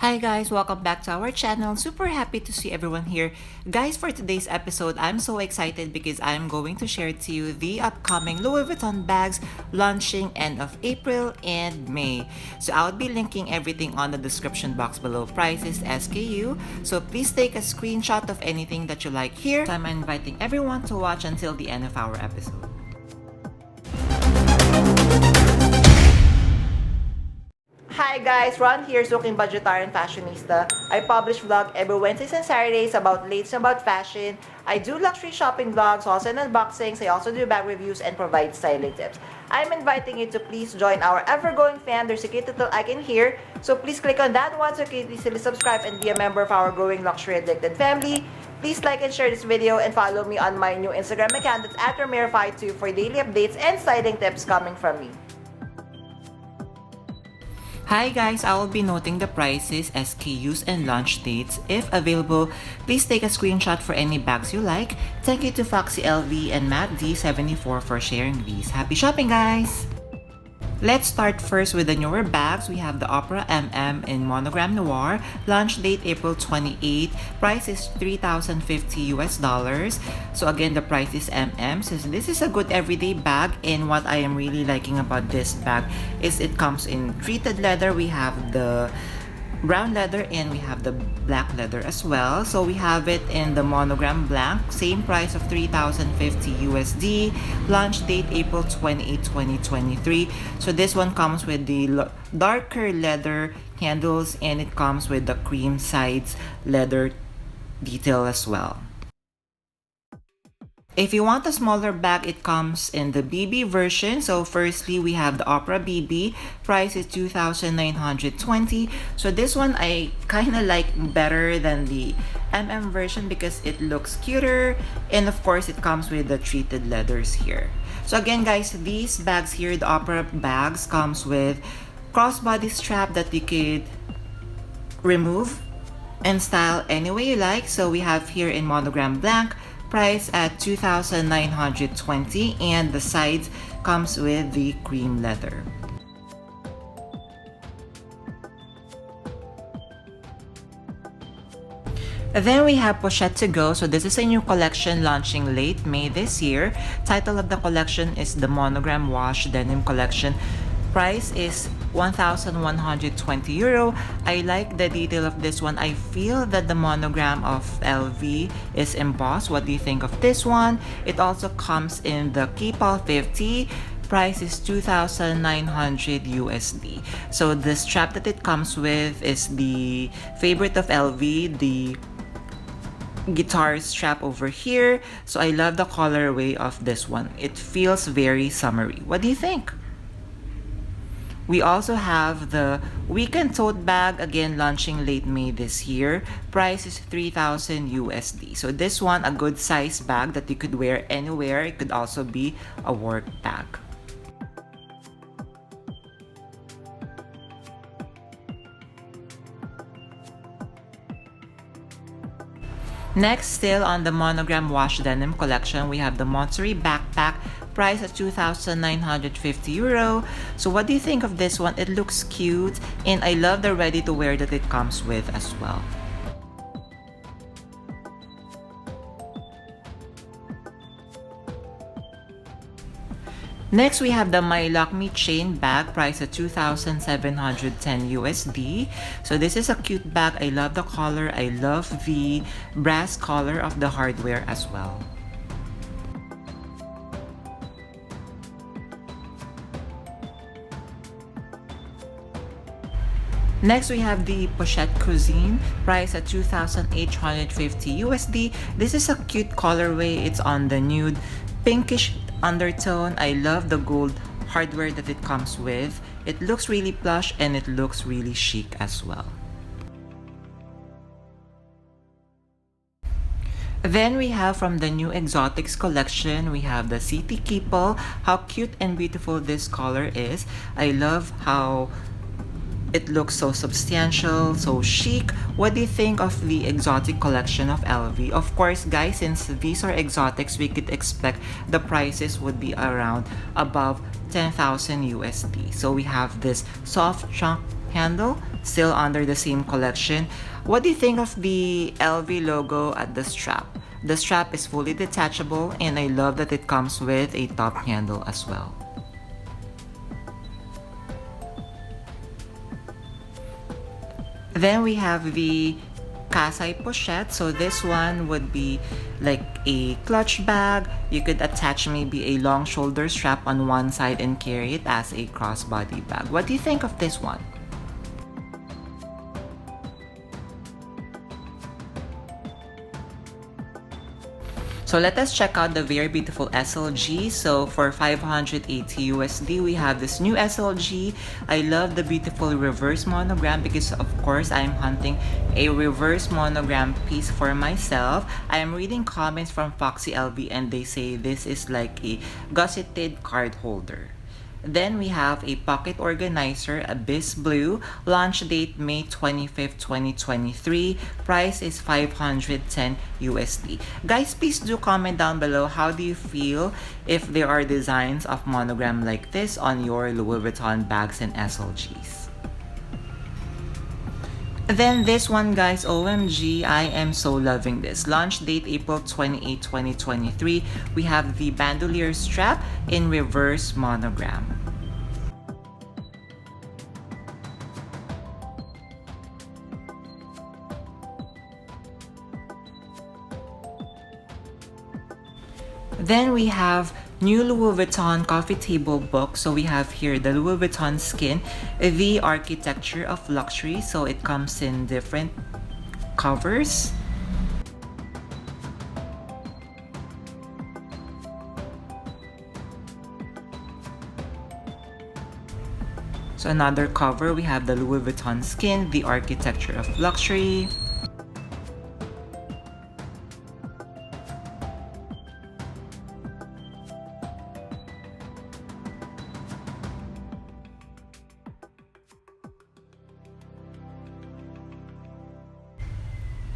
Hi guys, welcome back to our channel. Super happy to see everyone here. Guys, for today's episode, I'm so excited because I'm going to share to you the upcoming Louis Vuitton bags launching end of April and May. So I'll be linking everything on the description box below, prices, SKU. So please take a screenshot of anything that you like here. So I'm inviting everyone to watch until the end of our episode. Hi guys, Ron here, Suking Budgetarian Fashionista. I publish vlog every Wednesdays and Saturdays about latest about fashion. I do luxury shopping vlogs, also and unboxings. I also do bag reviews and provide styling tips. I'm inviting you to please join our ever-growing fan. There's a cute little icon here. So please click on that one so you can easily subscribe and be a member of our growing luxury addicted family. Please like and share this video and follow me on my new Instagram account that's @Romero52 for daily updates and styling tips coming from me. Hi guys, I will be noting the prices, SKUs, and launch dates. If available, please take a screenshot for any bags you like. Thank you to Foxy LV and Matt D74 for sharing these. Happy shopping guys! Let's start first with the newer bags. We have the Opera MM in Monogram Noir. Launch date April 28. Price is $3,050. So again, the price is MM. So this is a good everyday bag. And what I am really liking about this bag is it comes in treated leather. We have the brown leather and we have the black leather as well. So we have it in the Monogram Blank, same price of $3,050. Launch date April 28, 2023. So this one comes with the darker leather handles and it comes with the cream sides leather detail as well. If you want a smaller bag, it comes in the BB version. So firstly, we have the Opera BB. Price is $2,920. So this one I kind of like better than the MM version because it looks cuter. And of course, it comes with the treated leathers here. So again, guys, these bags here, the Opera bags, comes with crossbody strap that you could remove and style any way you like. So we have here in Monogram Blank, price at $2,920, and the sides comes with the cream leather. Then we have Pochette to Go. So this is a new collection launching late May this year. Title of the collection is the Monogram Wash Denim Collection. Price is €1,120. I like the detail of this one. I feel that the monogram of LV is embossed. What do you think of this one? It also comes in the KEEPALL 50. Price is $2,900. So the strap that it comes with is the favorite of LV, the guitar strap over here. So I love the colorway of this one. It feels very summery. What do you think? We also have the Weekend Tote Bag, again launching late May this year. Price is $3,000. So this one, a good size bag that you could wear anywhere. It could also be a work bag. Next, still on the Monogram Wash Denim Collection, we have the Monterey Backpack. Price at €2,950. So what do you think of this one? It looks cute and I love the ready to wear that it comes with as well. Next, we have the My Lock Me chain bag, price at $2,710. So this is a cute bag. I love the color. I love the brass color of the hardware as well. Next, we have the Pochette Cuisine, price at $2,850. This is a cute colorway. It's on the nude pinkish undertone. I love the gold hardware that it comes with. It looks really plush and it looks really chic as well. Then we have from the new Exotics collection, we have the City KEEPALL. How cute and beautiful this color is. I love how it looks so substantial, so chic. What do you think of the exotic collection of LV? Of course, guys, since these are exotics, we could expect the prices would be around above $10,000. So we have this soft chunk handle, still under the same collection. What do you think of the LV logo at the strap? The strap is fully detachable and I love that it comes with a top handle as well. Then we have the Kasai pochette. So this one would be like a clutch bag. You could attach maybe a long shoulder strap on one side and carry it as a crossbody bag. What do you think of this one? So let us check out the very beautiful SLG. So for 580 USD, we have this new SLG. I love the beautiful reverse monogram because of course I'm hunting a reverse monogram piece for myself. I am reading comments from Foxy LV and they say this is like a gusseted card holder. Then we have a pocket organizer, Abyss Blue. Launch date May 25th, 2023. Price is 510 USD. Guys, please do comment down below how do you feel if there are designs of monogram like this on your Louis Vuitton bags and SLGs. Then this one, guys, OMG, I am so loving this. Launch date April 28, 2023. We have the bandolier strap in reverse monogram. Then we have new Louis Vuitton coffee table book. So we have here the Louis Vuitton Skin, the architecture of luxury. So it comes in different covers. So another cover, we have the Louis Vuitton Skin, the architecture of luxury.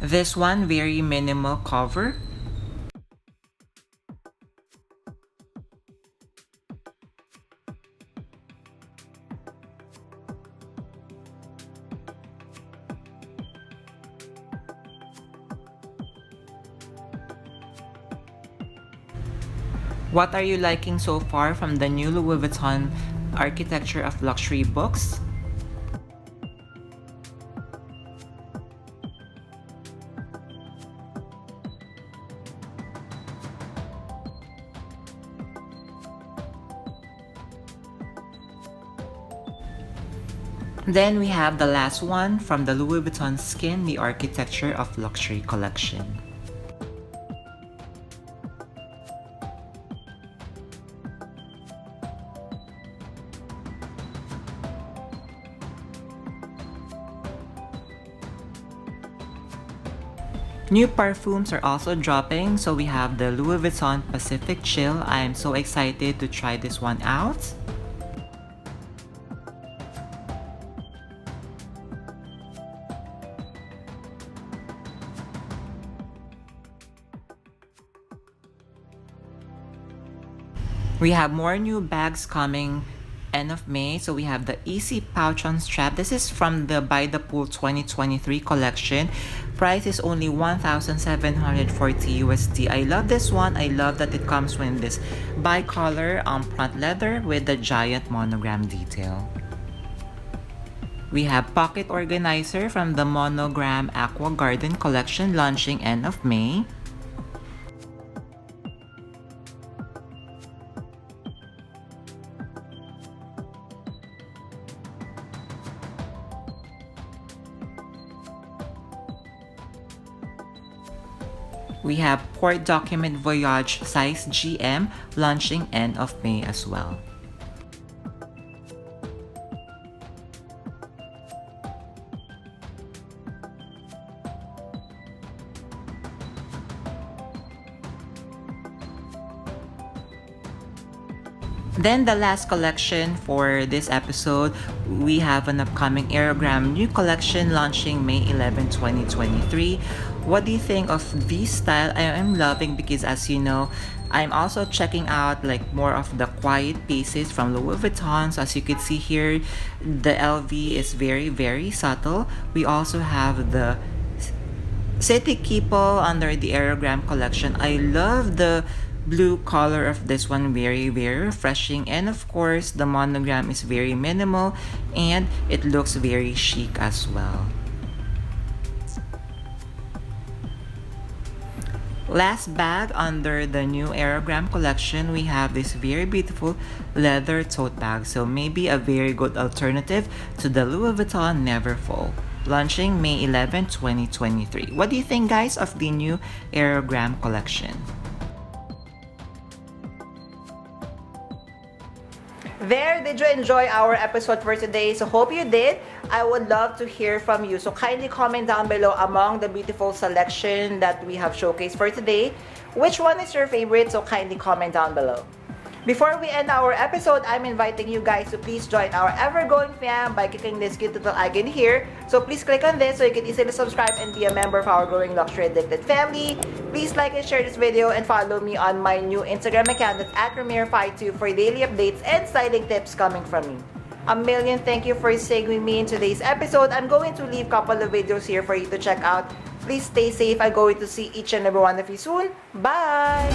This one, very minimal cover. What are you liking so far from the new Louis Vuitton architecture of luxury books? Then we have the last one from the Louis Vuitton Skin, the architecture of luxury collection. New perfumes are also dropping, so we have the Louis Vuitton Pacific Chill. I am so excited to try this one out. We have more new bags coming end of May. So we have the Easy Pouch on Strap. This is from the By the Pool 2023 collection. Price is only 1,740 USD. I love this one. I love that it comes with this bicolor front leather with the giant monogram detail. We have Pocket Organizer from the Monogram Aqua Garden collection launching end of May. We have Port Document Voyage size GM launching end of May as well. Then the last collection for this episode, we have an upcoming Aerogram new collection launching May 11, 2023. What do you think of this style? I am loving because as you know, I'm also checking out like more of the quiet pieces from Louis Vuitton. So as you can see here, the LV is very subtle. We also have the City KEEPALL under the Aerogram Collection. I love the blue color of this one, very refreshing, and of course the monogram is very minimal and it looks very chic as well. Last bag under the new Aerogram Collection, we have this very beautiful leather tote bag. So maybe a very good alternative to the Louis Vuitton Neverfull, launching May 11, 2023. What do you think, guys, of the new Aerogram Collection? There, did you enjoy our episode for today? So hope you did. I would love to hear from you. So kindly comment down below among the beautiful selection that we have showcased for today. Which one is your favorite? So kindly comment down below. Before we end our episode, I'm inviting you guys to please join our ever-growing fam by clicking this cute little icon here. So please click on this so you can easily subscribe and be a member of our growing luxury addicted family. Please like and share this video and follow me on my new Instagram account that's @Ramir52 for daily updates and styling tips coming from me. A million thank you for staying with me in today's episode. I'm going to leave a couple of videos here for you to check out. Please stay safe. I'm going to see each and every one of you soon. Bye!